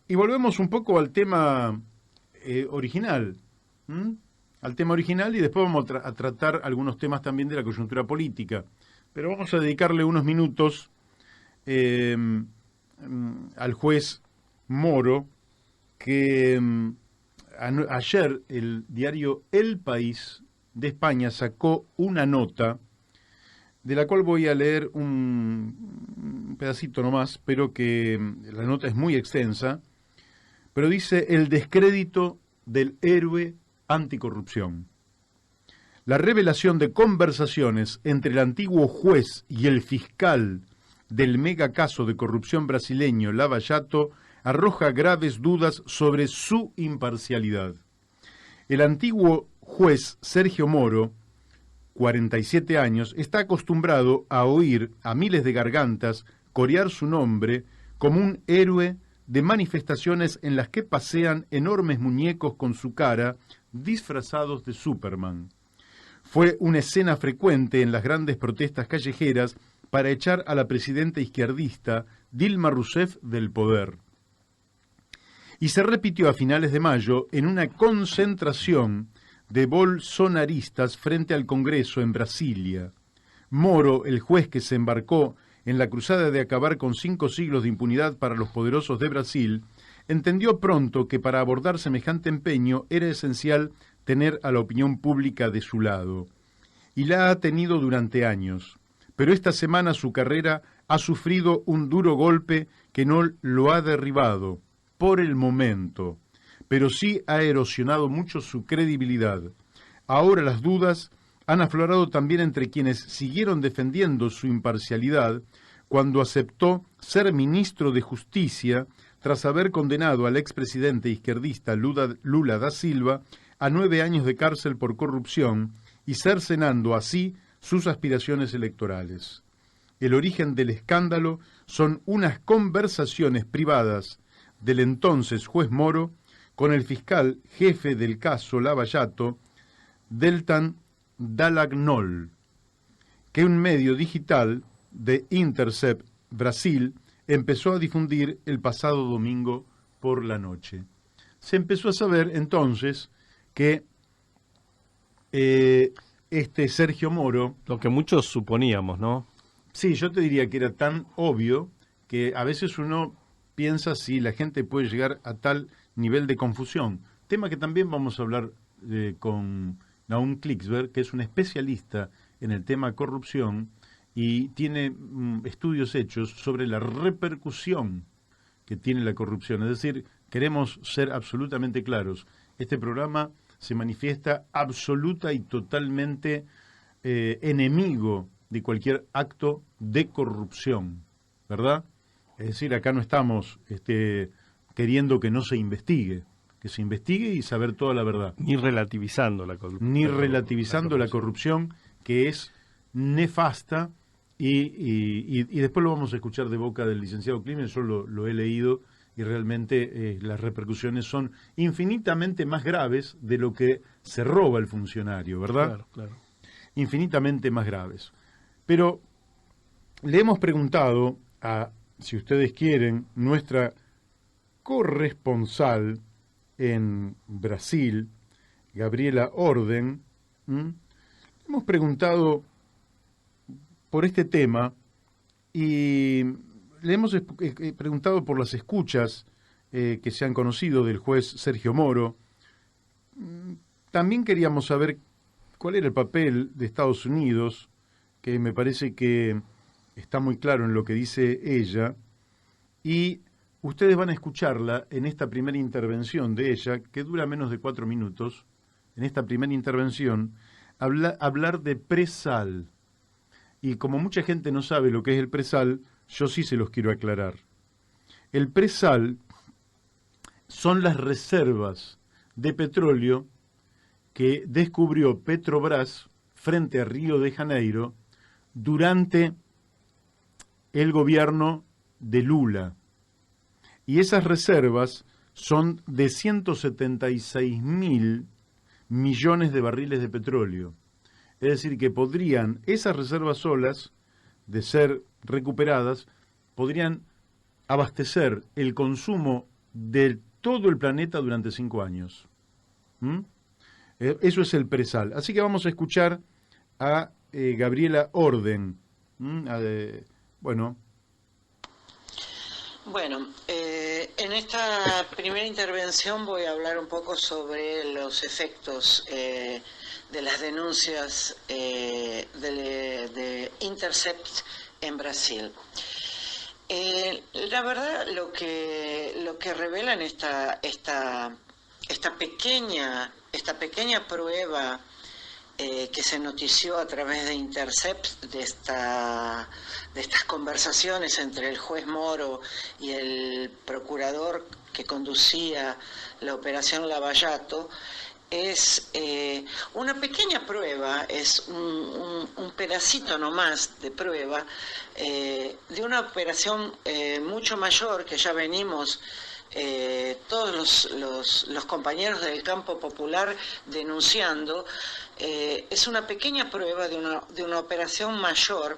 Y volvemos un poco al tema original. ¿Mm? Al tema original, y después vamos a tratar algunos temas también de la coyuntura política. Pero vamos a dedicarle unos minutos al juez Moro, que ayer el diario El País de España sacó una nota de la cual voy a leer un pedacito nomás, pero que la nota es muy extensa, pero dice: el descrédito del héroe anticorrupción. La revelación de conversaciones entre el antiguo juez y el fiscal del megacaso de corrupción brasileño Lava Jato arroja graves dudas sobre su imparcialidad. El antiguo juez Sergio Moro, 47 años, está acostumbrado a oír a miles de gargantas corear su nombre como un héroe de manifestaciones en las que pasean enormes muñecos con su cara disfrazados de Superman. Fue una escena frecuente en las grandes protestas callejeras para echar a la presidenta izquierdista Dilma Rousseff del poder. Y se repitió a finales de mayo en una concentración de bolsonaristas frente al Congreso en Brasilia. Moro, el juez que se embarcó en la cruzada de acabar con 5 siglos de impunidad para los poderosos de Brasil, entendió pronto que para abordar semejante empeño era esencial tener a la opinión pública de su lado. Y la ha tenido durante años. Pero esta semana su carrera ha sufrido un duro golpe que no lo ha derribado, por el momento, pero sí ha erosionado mucho su credibilidad. Ahora las dudas han aflorado también entre quienes siguieron defendiendo su imparcialidad cuando aceptó ser ministro de Justicia tras haber condenado al expresidente izquierdista Lula da Silva a 9 años de cárcel por corrupción y cercenando así sus aspiraciones electorales. El origen del escándalo son unas conversaciones privadas del entonces juez Moro con el fiscal jefe del caso Lava Jato, Deltan Dallagnol, que un medio digital de Intercept Brasil empezó a difundir el pasado domingo por la noche. Se empezó a saber entonces que este Sergio Moro... Lo que muchos suponíamos, ¿no? Sí, yo te diría que era tan obvio que a veces uno piensa si la gente puede llegar a tal nivel de confusión. Tema que también vamos a hablar con Naum Klicksberg, que es un especialista en el tema corrupción y tiene estudios hechos sobre la repercusión que tiene la corrupción. Es decir, queremos ser absolutamente claros. Este programa se manifiesta absoluta y totalmente enemigo de cualquier acto de corrupción, ¿verdad? Es decir, acá no estamos queriendo que no se investigue, que se investigue y saber toda la verdad. Ni relativizando la corrupción. Ni relativizando la corrupción, que es nefasta, y después lo vamos a escuchar de boca del licenciado Kliman. Yo lo he leído y realmente las repercusiones son infinitamente más graves de lo que se roba el funcionario, ¿verdad? Claro, claro. Infinitamente más graves. Pero le hemos preguntado a, si ustedes quieren, nuestra corresponsal en Brasil, Gabriela Orden, hemos preguntado por este tema y le hemos preguntado por las escuchas que se han conocido del juez Sergio Moro. También queríamos saber cuál era el papel de Estados Unidos, que me parece que está muy claro en lo que dice ella, y ustedes van a escucharla en esta primera intervención de ella, que dura menos de 4 minutos. En esta primera intervención, hablar de presal. Y como mucha gente no sabe lo que es el presal, yo sí se los quiero aclarar. El presal son las reservas de petróleo que descubrió Petrobras frente a Río de Janeiro durante el gobierno de Lula. Y esas reservas son de 176.000 millones de barriles de petróleo. Es decir, que podrían, esas reservas solas, de ser recuperadas, podrían abastecer el consumo de todo el planeta durante 5 años. ¿Mm? Eso es el presal. Así que vamos a escuchar a Gabriela Orden. Bueno. Bueno, en esta primera intervención voy a hablar un poco sobre los efectos de las denuncias de Intercept en Brasil. La verdad, lo que revelan esta pequeña prueba que se notició a través de Intercept, de estas conversaciones entre el juez Moro y el procurador que conducía la operación Lavallato, es una pequeña prueba, es un pedacito nomás de prueba de una operación mucho mayor que ya venimos todos los compañeros del campo popular denunciando. Es una pequeña prueba de una operación mayor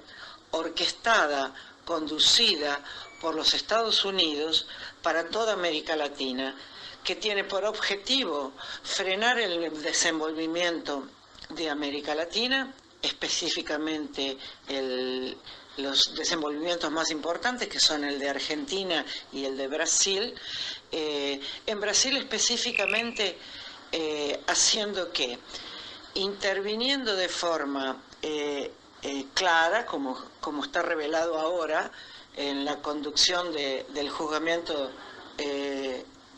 orquestada, conducida por los Estados Unidos para toda América Latina, que tiene por objetivo frenar el desenvolvimiento de América Latina, específicamente los desenvolvimientos más importantes, que son el de Argentina y el de Brasil. En Brasil específicamente, haciendo ¿qué? Interviniendo de forma clara, como está revelado ahora, en la conducción del juzgamiento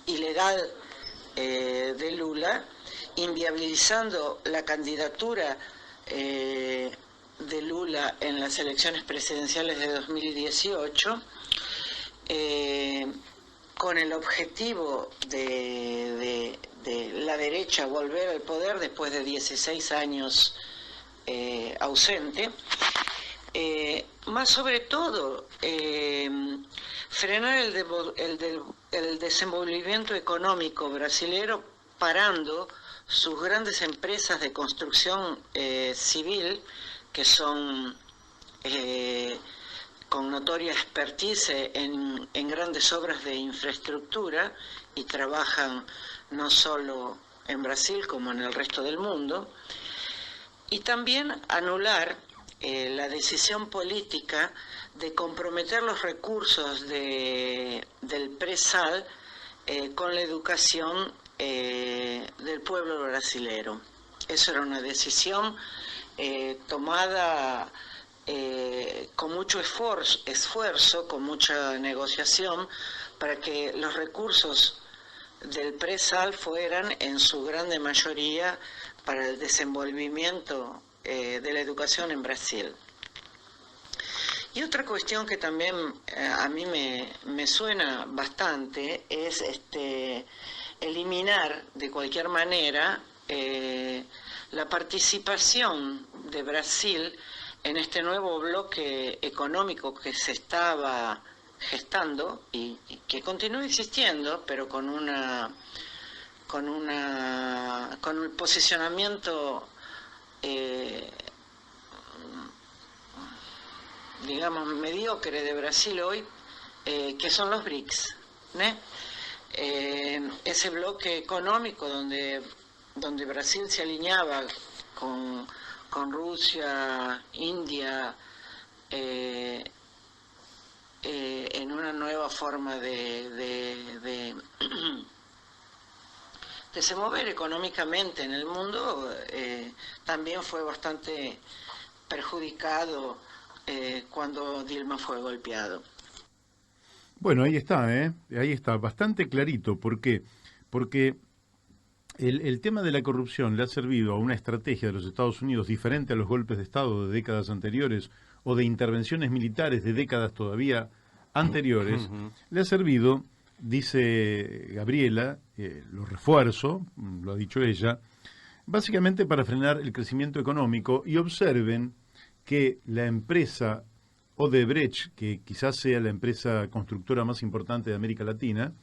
ilegal de Lula, inviabilizando la candidatura de Lula en las elecciones presidenciales de 2018, con el objetivo de la derecha volver al poder después de 16 años ausente, más sobre todo frenar el desenvolvimiento económico brasilero, parando sus grandes empresas de construcción civil, que son con notoria expertise en grandes obras de infraestructura y trabajan no solo en Brasil como en el resto del mundo, y también anular la decisión política de comprometer los recursos del presal con la educación del pueblo brasilero. Eso era una decisión tomada con mucho esfuerzo, con mucha negociación, para que los recursos del presal fueran en su grande mayoría para el desenvolvimiento de la educación en Brasil. Y otra cuestión que también a mí me suena bastante es eliminar de cualquier manera la participación de Brasil en este nuevo bloque económico que se estaba gestando y que continúa existiendo, pero con un posicionamiento digamos mediocre de Brasil hoy, que son los BRICS, ¿no? Ese bloque económico donde Brasil se alineaba con Rusia, India, en una nueva forma de se mover económicamente en el mundo, también fue bastante perjudicado cuando Dilma fue golpeado. Bueno, ahí está, bastante clarito. ¿Por qué? Porque el tema de la corrupción le ha servido a una estrategia de los Estados Unidos diferente a los golpes de Estado de décadas anteriores o de intervenciones militares de décadas todavía anteriores. Le ha servido, dice Gabriela, lo refuerzo, lo ha dicho ella, básicamente para frenar el crecimiento económico. Y observen que la empresa Odebrecht, que quizás sea la empresa constructora más importante de América Latina,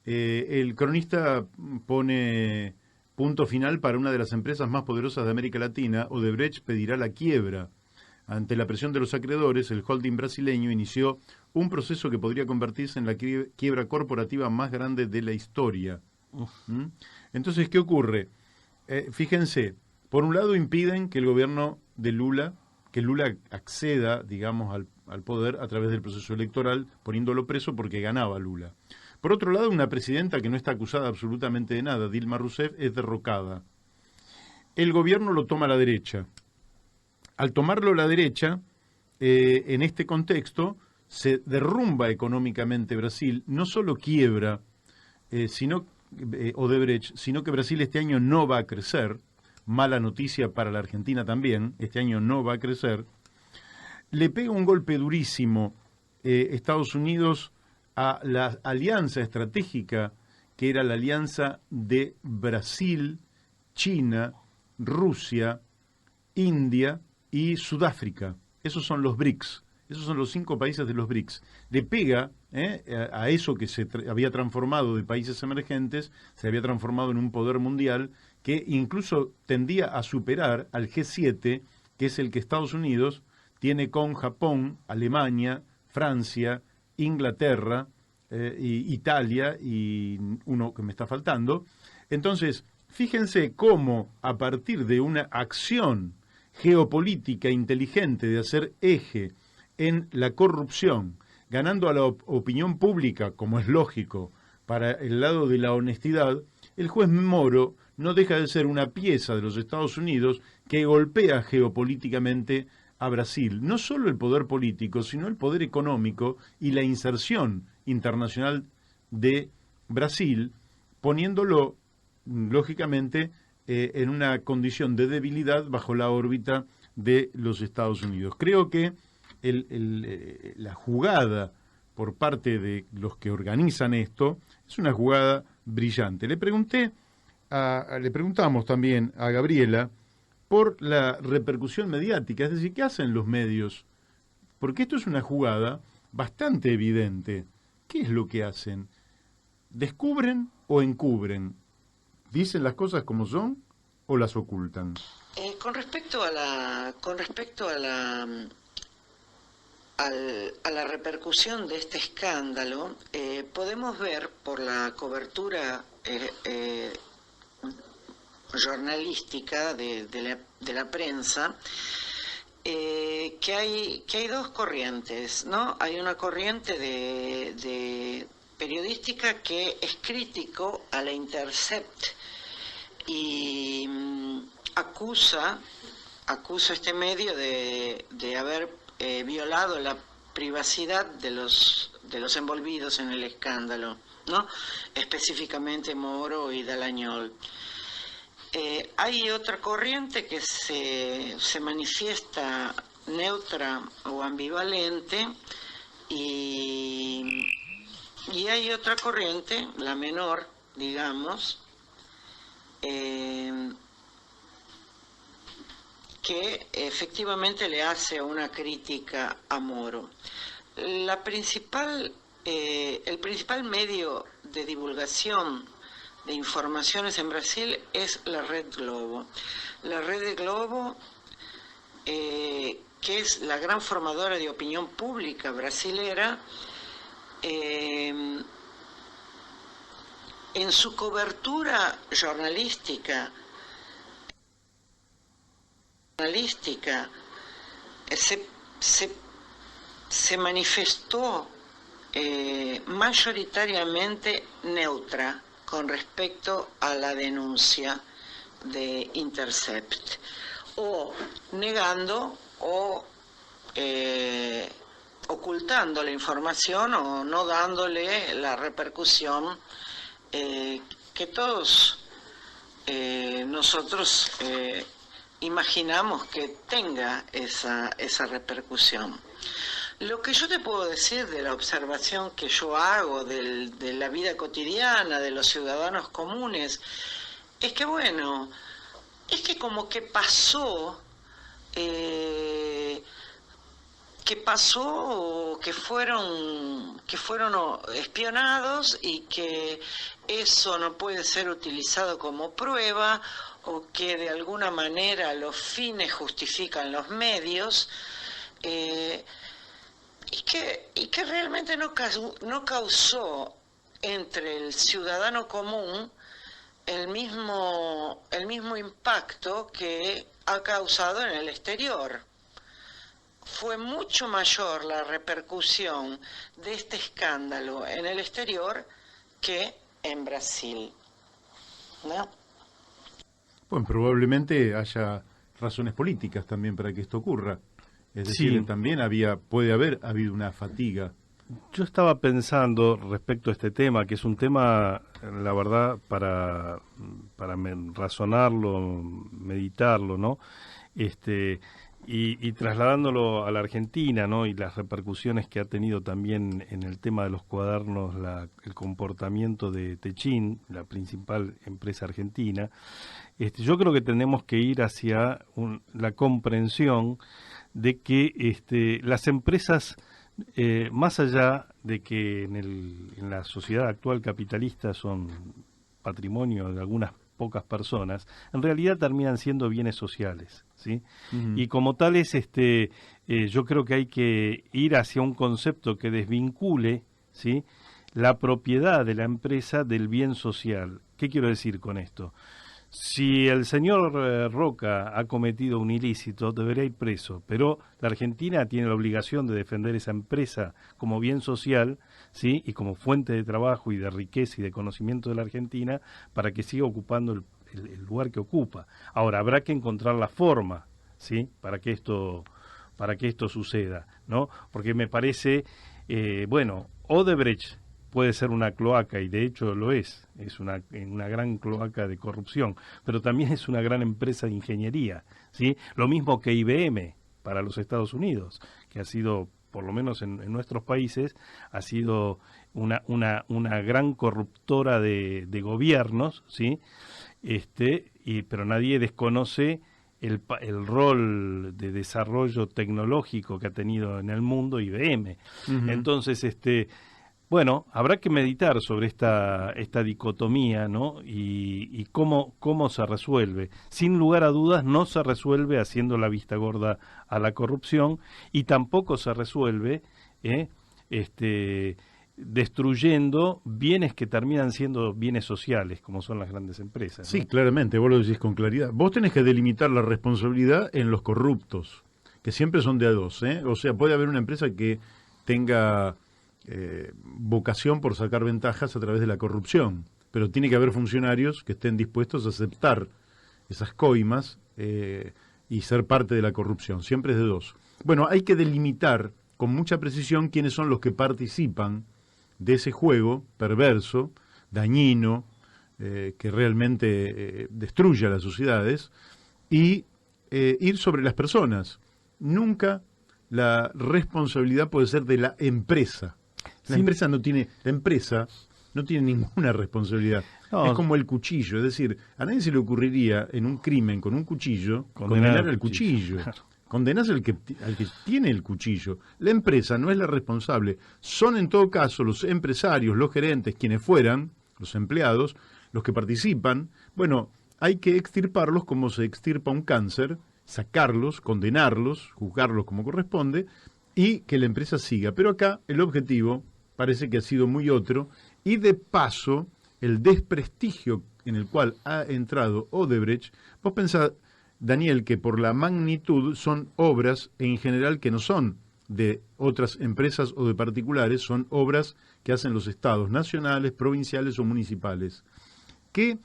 el cronista pone punto final para una de las empresas más poderosas de América Latina. Odebrecht pedirá la quiebra. Ante la presión de los acreedores, el holding brasileño inició un proceso que podría convertirse en la quiebra corporativa más grande de la historia. ¿Mm? Entonces, ¿qué ocurre? Fíjense, por un lado impiden que el gobierno de Lula, que Lula acceda, digamos, al poder a través del proceso electoral, poniéndolo preso porque ganaba Lula. Por otro lado, una presidenta que no está acusada absolutamente de nada, Dilma Rousseff, es derrocada. El gobierno lo toma la derecha. Al tomarlo la derecha, en este contexto, se derrumba económicamente Brasil, no solo quiebra Odebrecht, sino que Brasil este año no va a crecer, mala noticia para la Argentina también, este año no va a crecer. Le pega un golpe durísimo Estados Unidos a la alianza estratégica que era la alianza de Brasil, China, Rusia, India y Sudáfrica. Esos son los BRICS, esos son los 5 países de los BRICS. Le pega a eso que se había transformado de países emergentes, se había transformado en un poder mundial que incluso tendía a superar al G7, que es el que Estados Unidos tiene con Japón, Alemania, Francia, Inglaterra, Italia y uno que me está faltando. Entonces, fíjense cómo a partir de una acción geopolítica inteligente de hacer eje en la corrupción, ganando a la opinión pública, como es lógico, para el lado de la honestidad, el juez Moro no deja de ser una pieza de los Estados Unidos que golpea geopolíticamente a Brasil. No solo el poder político, sino el poder económico y la inserción internacional de Brasil, poniéndolo, lógicamente, en una condición de debilidad bajo la órbita de los Estados Unidos. Creo que la jugada por parte de los que organizan esto es una jugada brillante. Le preguntamos también a Gabriela por la repercusión mediática, es decir, ¿qué hacen los medios? Porque esto es una jugada bastante evidente. ¿Qué es lo que hacen? ¿Descubren o encubren? ¿Dicen las cosas como son o las ocultan? Con respecto a la repercusión de este escándalo, podemos ver por la cobertura jornalística de la prensa que hay dos corrientes, ¿no? Hay una corriente de periodística que es crítico a la Intercept y acusa este medio de haber violado la privacidad de los envolvidos en el escándalo, ¿no? Específicamente Moro y Dallagnol. Hay otra corriente que se manifiesta neutra o ambivalente y hay otra corriente, la menor, digamos, que efectivamente le hace una crítica a Moro. El principal medio de divulgación de informaciones en Brasil es la Red Globo. La Red Globo, que es la gran formadora de opinión pública brasilera, en su cobertura jornalística se manifestó mayoritariamente neutra con respecto a la denuncia de Intercept, o negando o ocultando la información o no dándole la repercusión que todos nosotros imaginamos que tenga esa repercusión. Lo que yo te puedo decir de la observación que yo hago de la vida cotidiana de los ciudadanos comunes es que, bueno, es que como que pasó que pasó, que fueron espionados y que eso no puede ser utilizado como prueba, o que de alguna manera los fines justifican los medios, y que realmente no causó entre el ciudadano común el mismo impacto que ha causado en el exterior. Fue mucho mayor la repercusión de este escándalo en el exterior que en Brasil, ¿no? Bueno, probablemente haya razones políticas también para que esto ocurra. Es decir, Sí. también puede haber habido una fatiga. Yo estaba pensando respecto a este tema, que es un tema, la verdad, para razonarlo, meditarlo, ¿no? Y trasladándolo a la Argentina, ¿no? Y las repercusiones que ha tenido también en el tema de los cuadernos, el comportamiento de Techin, la principal empresa argentina. Yo creo que tenemos que ir hacia la comprensión de que las empresas, más allá de que en la sociedad actual capitalista son patrimonio de algunas pocas personas, en realidad terminan siendo bienes sociales, ¿sí? Uh-huh. Y como tales, yo creo que hay que ir hacia un concepto que desvincule, ¿sí?, la propiedad de la empresa del bien social. ¿Qué quiero decir con esto? Si el señor Roca ha cometido un ilícito, debería ir preso, pero la Argentina tiene la obligación de defender esa empresa como bien social, ¿sí?, y como fuente de trabajo y de riqueza y de conocimiento de la Argentina, para que siga ocupando el lugar que ocupa. Ahora, habrá que encontrar la forma, ¿sí?, para que esto suceda, ¿no? Porque me parece, Odebrecht puede ser una cloaca, y de hecho lo es una gran cloaca de corrupción, pero también es una gran empresa de ingeniería, ¿sí? Lo mismo que IBM para los Estados Unidos, que ha sido, por lo menos en nuestros países, ha sido una gran corruptora de gobiernos, ¿sí? Pero nadie desconoce el rol de desarrollo tecnológico que ha tenido en el mundo IBM. Uh-huh. Entonces, bueno, habrá que meditar sobre esta dicotomía, ¿no? Y cómo se resuelve. Sin lugar a dudas, no se resuelve haciendo la vista gorda a la corrupción, y tampoco se resuelve destruyendo bienes que terminan siendo bienes sociales, como son las grandes empresas, ¿no? Sí, claramente, vos lo decís con claridad. Vos tenés que delimitar la responsabilidad en los corruptos, que siempre son de a dos, ¿eh? O sea, puede haber una empresa que tenga vocación por sacar ventajas a través de la corrupción, pero tiene que haber funcionarios que estén dispuestos a aceptar esas coimas y ser parte de la corrupción. Siempre es de dos. Bueno, hay que delimitar con mucha precisión quiénes son los que participan de ese juego perverso, dañino, que realmente destruye a las sociedades, y ir sobre las personas. Nunca la responsabilidad puede ser de la empresa. La empresa no tiene ninguna responsabilidad. No. Es como el cuchillo, es decir, a nadie se le ocurriría en un crimen con un cuchillo condenar al cuchillo. Claro. Condenás al que tiene el cuchillo. La empresa no es la responsable. Son en todo caso los empresarios, los gerentes, quienes fueran, los empleados, los que participan. Bueno, hay que extirparlos como se extirpa un cáncer, sacarlos, condenarlos, juzgarlos como corresponde, y que la empresa siga. Pero acá el objetivo parece que ha sido muy otro, y de paso el desprestigio en el cual ha entrado Odebrecht. Vos pensás, Daniel, que por la magnitud son obras en general que no son de otras empresas o de particulares, son obras que hacen los estados nacionales, provinciales o municipales. ¿Qué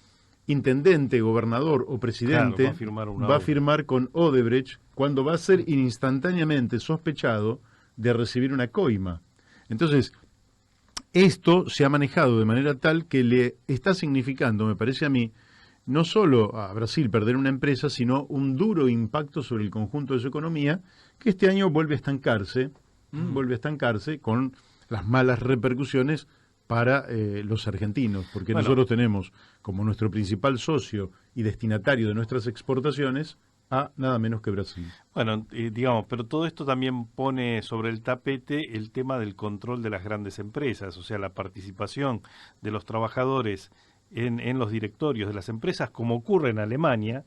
intendente, gobernador o presidente va a firmar con Odebrecht cuando va a ser instantáneamente sospechado de recibir una coima? Entonces, esto se ha manejado de manera tal que le está significando, me parece a mí, no solo a Brasil perder una empresa, sino un duro impacto sobre el conjunto de su economía, que este año vuelve a estancarse con las malas repercusiones para los argentinos, porque nosotros tenemos como nuestro principal socio y destinatario de nuestras exportaciones a nada menos que Brasil. Bueno, digamos, pero todo esto también pone sobre el tapete el tema del control de las grandes empresas, o sea, la participación de los trabajadores en los directorios de las empresas, como ocurre en Alemania,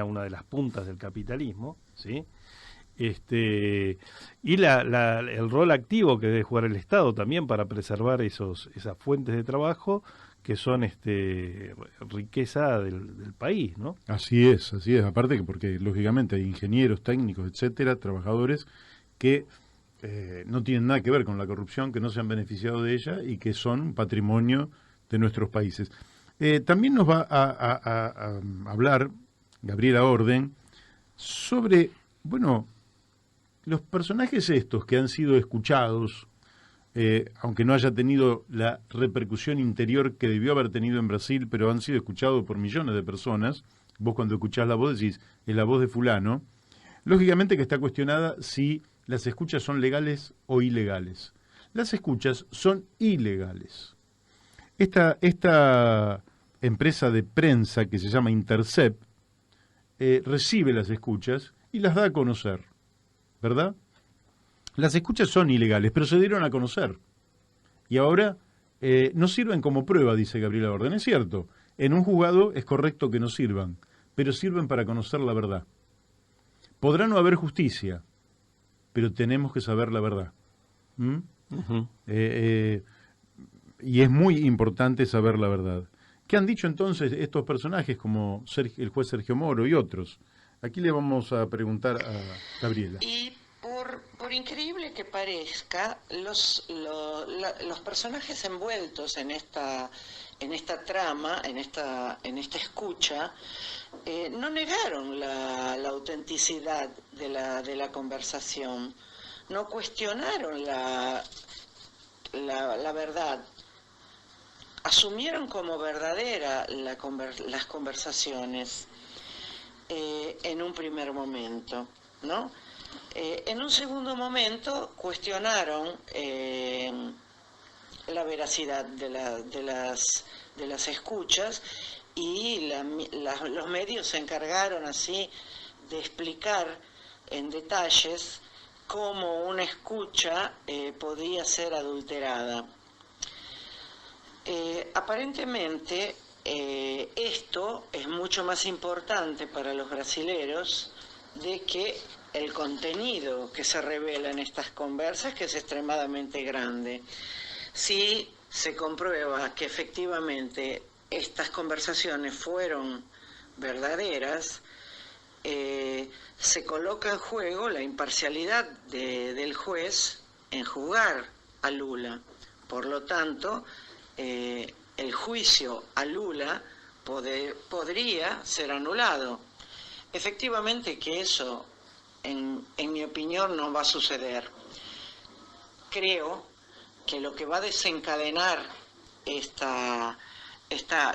una de las puntas del capitalismo, ¿sí? Y el rol activo que debe jugar el Estado también para preservar esas fuentes de trabajo que son riqueza del país, ¿no? Así es, aparte que porque lógicamente hay ingenieros, técnicos, etcétera, trabajadores que no tienen nada que ver con la corrupción, que no se han beneficiado de ella y que son un patrimonio de nuestros países. También nos va a hablar Gabriela Orden sobre, bueno, los personajes estos que han sido escuchados, aunque no haya tenido la repercusión interior que debió haber tenido en Brasil, pero han sido escuchados por millones de personas. Vos cuando escuchás la voz decís, es la voz de fulano. Lógicamente que está cuestionada si las escuchas son legales o ilegales. Las escuchas son ilegales. Esta empresa de prensa que se llama Intercept recibe las escuchas y las da a conocer, ¿verdad? Las escuchas son ilegales, pero se dieron a conocer. Y ahora no sirven como prueba, dice Gabriela Orden. Es cierto, en un juzgado es correcto que no sirvan, pero sirven para conocer la verdad. Podrá no haber justicia, pero tenemos que saber la verdad. ¿Mm? Uh-huh. Y es muy importante saber la verdad. ¿Qué han dicho entonces estos personajes como el juez Sergio Moro y otros? Aquí le vamos a preguntar a Gabriela. Y por increíble que parezca, los personajes envueltos en esta trama, en esta escucha, no negaron la autenticidad de la conversación, no cuestionaron la verdad, asumieron como verdadera las conversaciones en un primer momento, ¿no? En un segundo momento cuestionaron la veracidad de las escuchas y los medios se encargaron así de explicar en detalles cómo una escucha podía ser adulterada. Aparentemente esto es mucho más importante para los brasileros de que el contenido que se revela en estas conversas, que es extremadamente grande. Si se comprueba que efectivamente estas conversaciones fueron verdaderas, se coloca en juego la imparcialidad del juez en juzgar a Lula. Por lo tanto, el juicio a Lula podría ser anulado. Efectivamente que eso, en mi opinión, no va a suceder. Creo que lo que va a desencadenar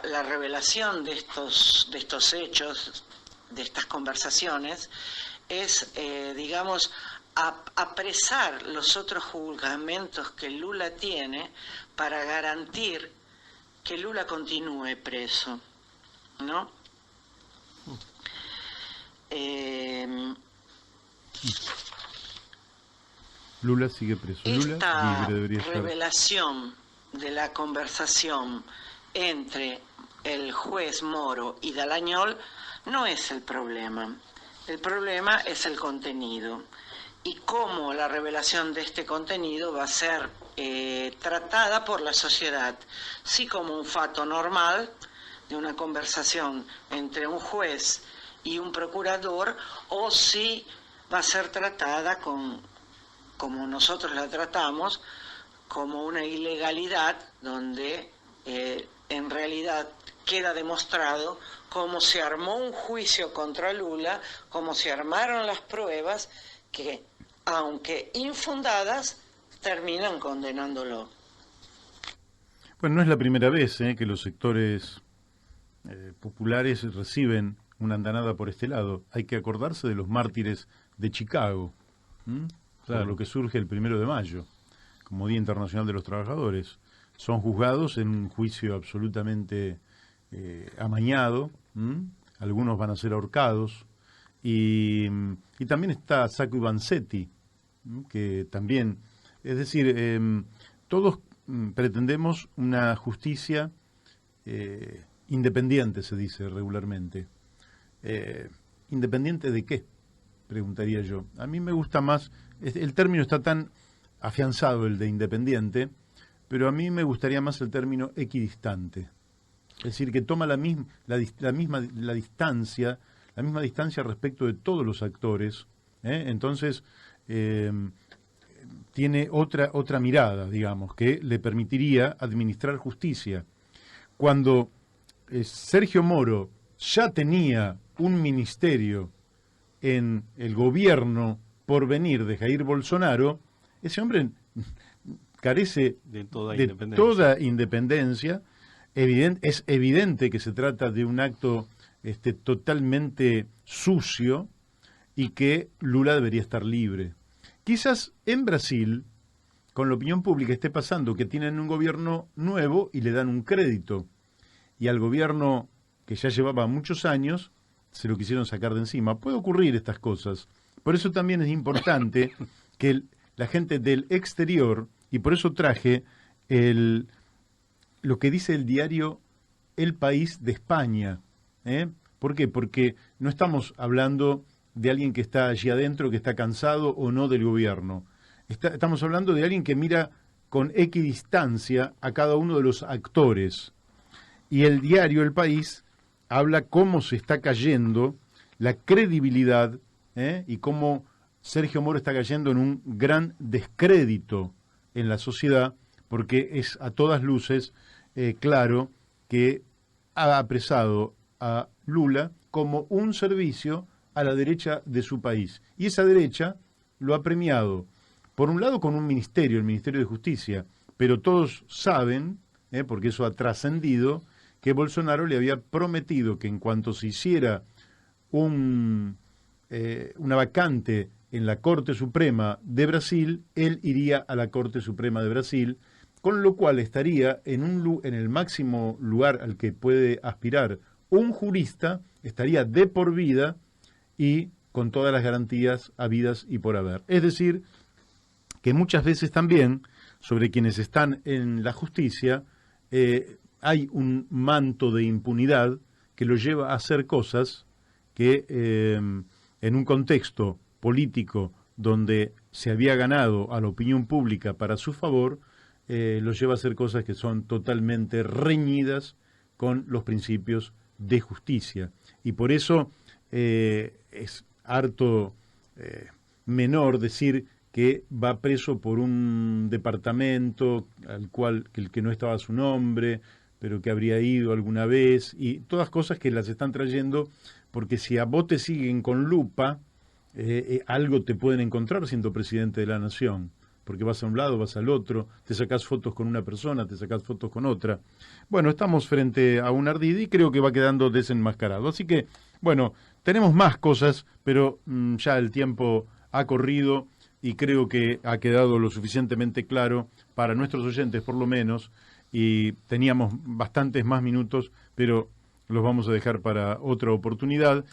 la revelación de estos hechos, de estas conversaciones, es, digamos, apresar los otros juzgamientos que Lula tiene para garantir que Lula continúe preso, ¿no? Lula sigue preso. Lula esta libre debería estar. Revelación de la conversación entre el juez Moro y Dallagnol no es el problema. El problema es el contenido y cómo la revelación de este contenido va a ser tratada por la sociedad, sí como un fato normal de una conversación entre un juez y un procurador, o si va a ser tratada como nosotros la tratamos, como una ilegalidad donde en realidad queda demostrado cómo se armó un juicio contra Lula, cómo se armaron las pruebas que, aunque infundadas, terminan condenándolo. Bueno, no es la primera vez que los sectores populares reciben una andanada por este lado. Hay que acordarse de los mártires de Chicago, claro, lo que surge el 1 de mayo, como Día Internacional de los Trabajadores. Son juzgados en un juicio absolutamente amañado, algunos van a ser ahorcados, y también está Sacco y Vanzetti, que también, es decir, todos pretendemos una justicia independiente, se dice regularmente. ¿Independiente de qué?, preguntaría yo. A mí me gusta más, el término está tan afianzado, el de independiente, pero a mí me gustaría más el término equidistante. Es decir, que toma la misma distancia respecto de todos los actores, entonces tiene otra mirada, digamos, que le permitiría administrar justicia. Cuando Sergio Moro ya tenía un ministerio en el gobierno por venir de Jair Bolsonaro, ese hombre carece de toda independencia. Es evidente que se trata de un acto totalmente sucio y que Lula debería estar libre. Quizás en Brasil, con la opinión pública, esté pasando que tienen un gobierno nuevo y le dan un crédito, y al gobierno que ya llevaba muchos años se lo quisieron sacar de encima. Puede ocurrir estas cosas. Por eso también es importante que la gente del exterior, y por eso traje lo que dice el diario El País de España. ¿Por qué? Porque no estamos hablando de alguien que está allí adentro, que está cansado o no del gobierno. Estamos hablando de alguien que mira con equidistancia a cada uno de los actores. Y el diario El País habla cómo se está cayendo la credibilidad, y cómo Sergio Moro está cayendo en un gran descrédito en la sociedad, porque es a todas luces claro que ha apresado a Lula como un servicio a la derecha de su país. Y esa derecha lo ha premiado, por un lado, con un ministerio, el Ministerio de Justicia, pero todos saben, porque eso ha trascendido, que Bolsonaro le había prometido que en cuanto se hiciera una vacante en la Corte Suprema de Brasil, él iría a la Corte Suprema de Brasil, con lo cual estaría en el máximo lugar al que puede aspirar un jurista, estaría de por vida y con todas las garantías habidas y por haber. Es decir, que muchas veces también sobre quienes están en la justicia hay un manto de impunidad que los lleva a hacer cosas que en un contexto político donde se había ganado a la opinión pública para su favor, los lleva a hacer cosas que son totalmente reñidas con los principios de justicia. Y por eso es harto menor decir que va preso por un departamento el que no estaba a su nombre, pero que habría ido alguna vez, y todas cosas que las están trayendo, porque si a vos te siguen con lupa, algo te pueden encontrar siendo presidente de la nación, porque vas a un lado, vas al otro, te sacás fotos con una persona, te sacás fotos con otra. Bueno, estamos frente a un ardid y creo que va quedando desenmascarado. Así que, bueno, tenemos más cosas, pero ya el tiempo ha corrido y creo que ha quedado lo suficientemente claro para nuestros oyentes, por lo menos, y teníamos bastantes más minutos, pero los vamos a dejar para otra oportunidad.